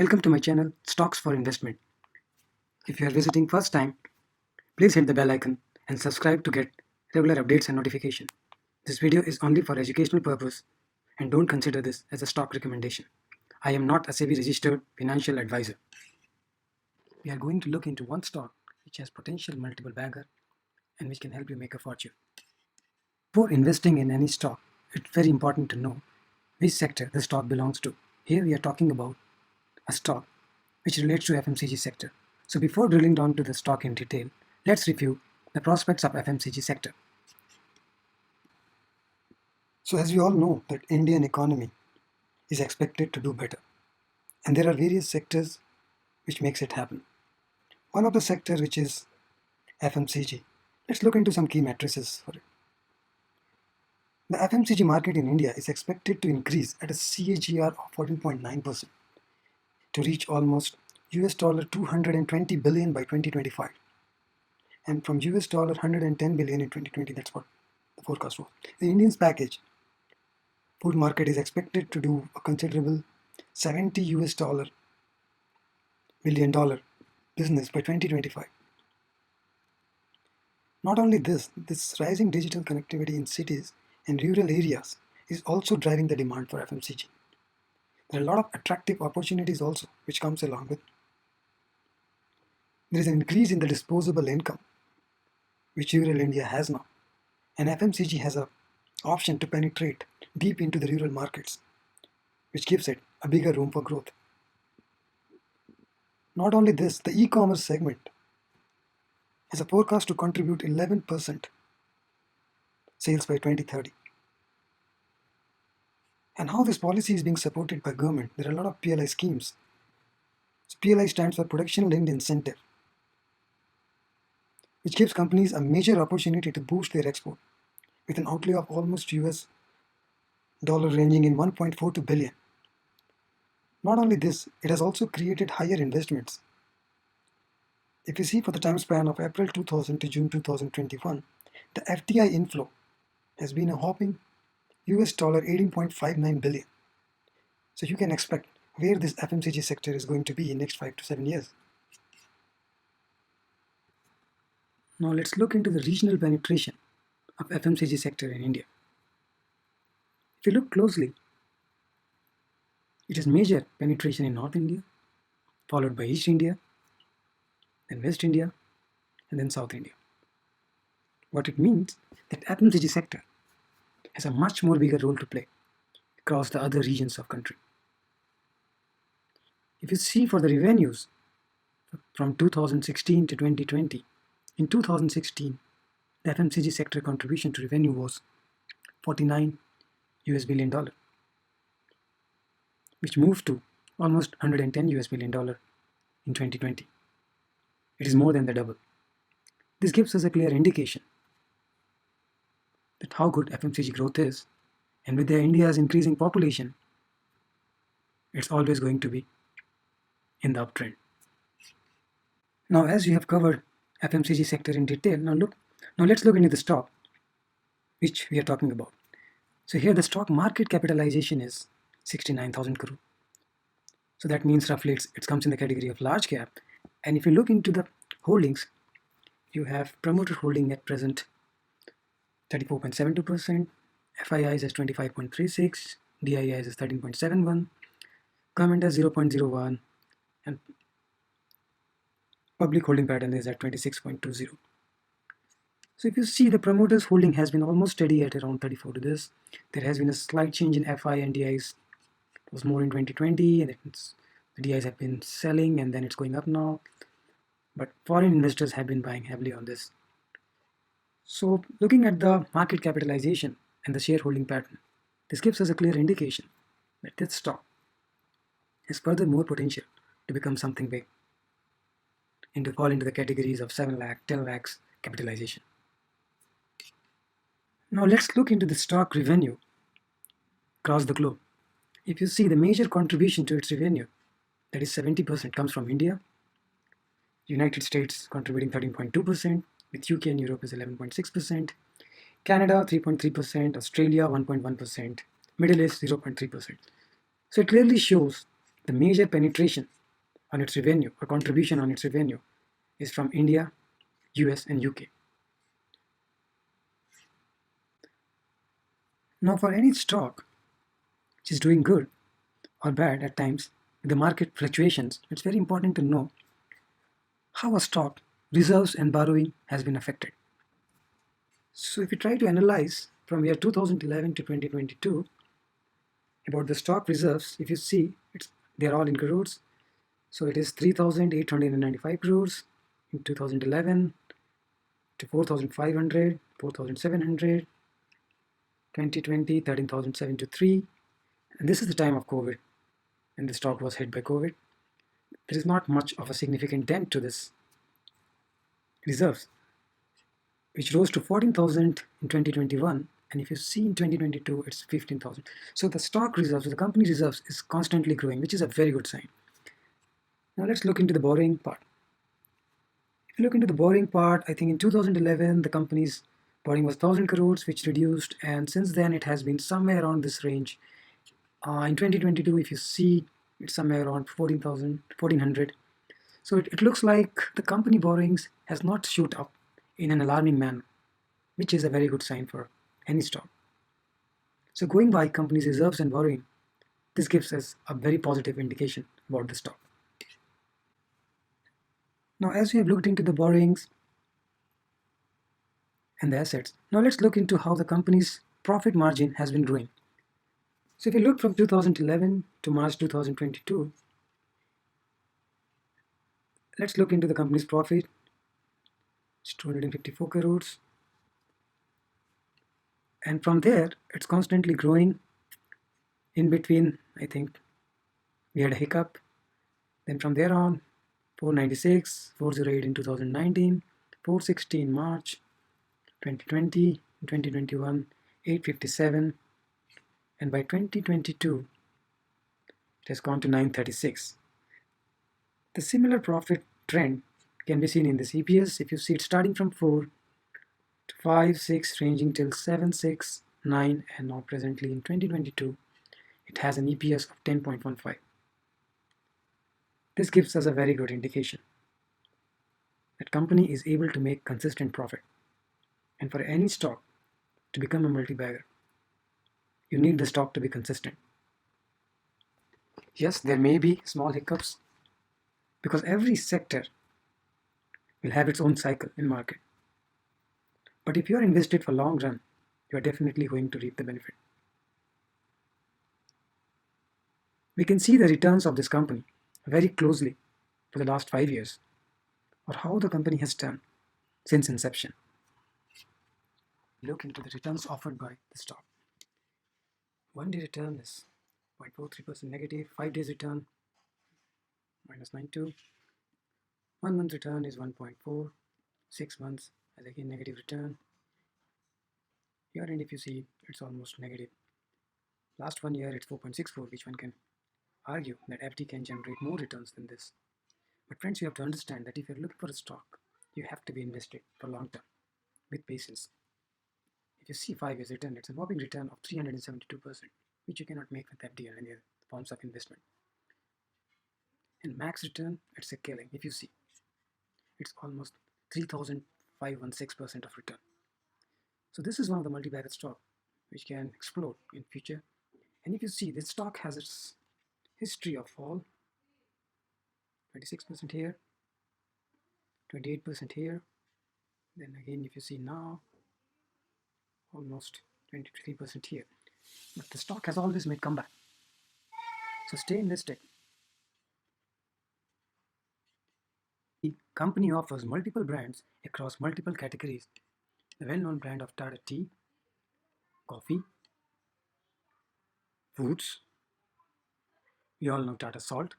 Welcome to my channel Stocks for Investment. If you are visiting first time, please hit the bell icon and subscribe to get regular updates and notification. This video is only for educational purpose and don't consider this as a stock recommendation. I am not a SEBI registered financial advisor. We are going to look into one stock which has potential multiple bagger and which can help you make a fortune. Before investing in any stock, it's very important to know which sector the stock belongs to. Here we are talking about a stock which relates to FMCG sector. So before drilling down to the stock in detail, let's review the prospects of FMCG sector. So as we all know that Indian economy is expected to do better, and there are various sectors which makes it happen. One of the sectors which is FMCG. Let's look into some key matrices for it. The FMCG market in India is expected to increase at a CAGR of 14.9% to reach almost $220 billion by 2025, and from $110 billion in 2020. That's what the forecast was. The Indian's package food market is expected to do a considerable $70 billion business by 2025. Not only this rising digital connectivity in cities and rural areas is also driving the demand for FMCG. There are a lot of attractive opportunities also which comes along with. There is an increase in the disposable income which rural India has now, and FMCG has an option to penetrate deep into the rural markets, which gives it a bigger room for growth. Not only this, the e-commerce segment has a forecast to contribute 11% sales by 2030. And how this policy is being supported by government, there are a lot of PLI schemes. So PLI stands for Production Linked Incentive, which gives companies a major opportunity to boost their export with an outlay of almost US dollar ranging in 1.42 billion. Not only this, it has also created higher investments. If you see for the time span of April 2000 to June 2021, the FDI inflow has been a whopping US dollar 18.59 billion. So you can expect where this FMCG sector is going to be in next 5 to 7 years. Now let's look into the regional penetration of FMCG sector in India. If you look closely, it has major penetration in North India, followed by East India, then West India, and then South India. What it means that FMCG sector has a much more bigger role to play across the other regions of country. If you see for the revenues from 2016 to 2020, in 2016, the FMCG sector contribution to revenue was $49 billion, which moved to almost $110 billion in 2020. It is more than the double. This gives us a clear indication that how good FMCG growth is, and with India's increasing population, it's always going to be in the uptrend. Now, as we have covered FMCG sector in detail, now let's look into the stock which we are talking about. So here the stock market capitalization is 69,000 crore. So that means roughly it comes in the category of large cap. And if you look into the holdings, you have promoter holding at present 34.72%, FIIs as 25.36%, DIIs as 13.71%, government as 0.01%, and public holding pattern is at 26.20%. So if you see, the promoters holding has been almost steady at around 34 to this. There has been a slight change in FI and DIs. It was more in 2020, and the DIs have been selling, and then it's going up now. But foreign investors have been buying heavily on this. So looking at the market capitalization and the shareholding pattern, this gives us a clear indication that this stock has further more potential to become something big and to fall into the categories of 7 lakh, 10 lakhs capitalization. Now let's look into the stock revenue across the globe. If you see, the major contribution to its revenue, that is 70%, comes from India, United States contributing 13.2%, with UK and Europe is 11.6%, Canada 3.3%, Australia 1.1%, Middle East 0.3%. So it clearly shows the major penetration on its revenue or contribution on its revenue is from India, US, and UK. Now, for any stock which is doing good or bad at times, with the market fluctuations, it's very important to know how a stock reserves and borrowing has been affected. So, if you try to analyze from year 2011 to 2022 about the stock reserves, if you see, they're all in crores. So it is 3,895 crores in 2011 to 4,500, 4,700, 2020, 13,723. And this is the time of COVID, and the stock was hit by COVID. There is not much of a significant dent to this reserves, which rose to 14,000 in 2021. And if you see in 2022, it's 15,000. So the stock reserves, the company reserves is constantly growing, which is a very good sign. Now let's look into the borrowing part. If you look into the borrowing part, I think in 2011, the company's borrowing was 1,000 crores, which reduced. And since then, it has been somewhere around this range. In 2022, if you see, it's somewhere around 14,000, 1,400. So it looks like the company borrowings has not shoot up in an alarming manner, which is a very good sign for any stock. So going by company's reserves and borrowing, this gives us a very positive indication about the stock. Now, as we have looked into the borrowings and the assets, now let's look into how the company's profit margin has been growing. So if you look from 2011 to March 2022, let's look into the company's profit. It's 254 crores. And from there, it's constantly growing. In between, I think we had a hiccup. Then from there on, 496, 408 in 2019, 460 in March 2020, 2021, 857. And by 2022, it has gone to 936. The similar profit trend can be seen in this EPS. If you see it starting from 4 to 5, 6, ranging till 7, 6, 9, and now presently in 2022, it has an EPS of 10.15. This gives us a very good indication that company is able to make consistent profit. And for any stock to become a multi-bagger, you need the stock to be consistent. Yes, there may be small hiccups because every sector will have its own cycle in market. But if you are invested for long run, you are definitely going to reap the benefit. We can see the returns of this company very closely for the last 5 years, or how the company has done since inception. Look into the returns offered by the stock. 1-day return is 0.43% negative, 5 days return minus 92, 1 month return is 1.4, 6 months as again negative return. Year end, if you see, it's almost negative. Last 1 year, it's 4.64, which one can argue that FD can generate more returns than this. But friends, you have to understand that if you're looking for a stock, you have to be invested for long term with patience. If you see 5 years return, it's a whopping return of 372%, which you cannot make with FD or any other forms of investment. And max return, it's a killing. If you see, it's almost 3,516% of return. So this is one of the multi-bagger stock which can explode in future. And if you see, this stock has its history of fall, 26% here, 28% here. Then again, if you see now, almost 23% here. But the stock has always made comeback. So stay invested. The company offers multiple brands across multiple categories. The well-known brand of Tata Tea, coffee, foods, we all know Tata Salt,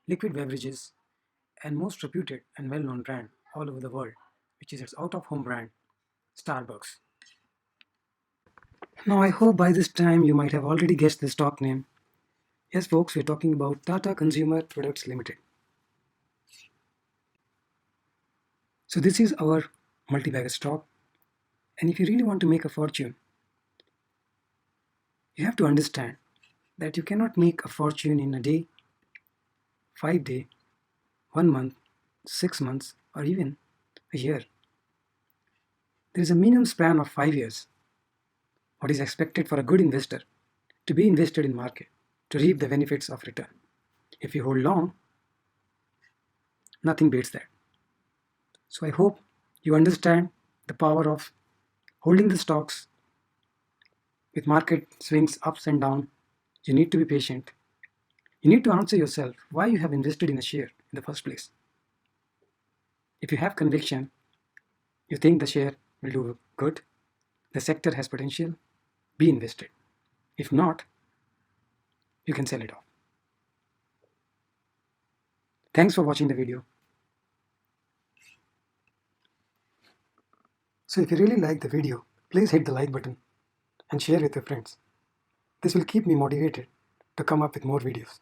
liquid beverages, and most reputed and well-known brand all over the world, which is its out-of-home brand, Starbucks. Now I hope by this time you might have already guessed the stock name. Yes folks, we're talking about Tata Consumer Products Limited. So this is our multi-bagger stock, and if you really want to make a fortune, you have to understand that you cannot make a fortune in a day 5 day, 1 month, 6 months, or even a year. There is a minimum span of 5 years. What is expected for a good investor to be invested in market to reap the benefits of return. If you hold long, nothing beats that. So I hope you understand the power of holding the stocks with market swings ups and down. You need to be patient. You need to answer yourself why you have invested in a share in the first place. If you have conviction, you think the share will do good, the sector has potential, be invested. If not, you can sell it off. Thanks for watching the video. So if you really like the video, please hit the like button and share with your friends. This will keep me motivated to come up with more videos.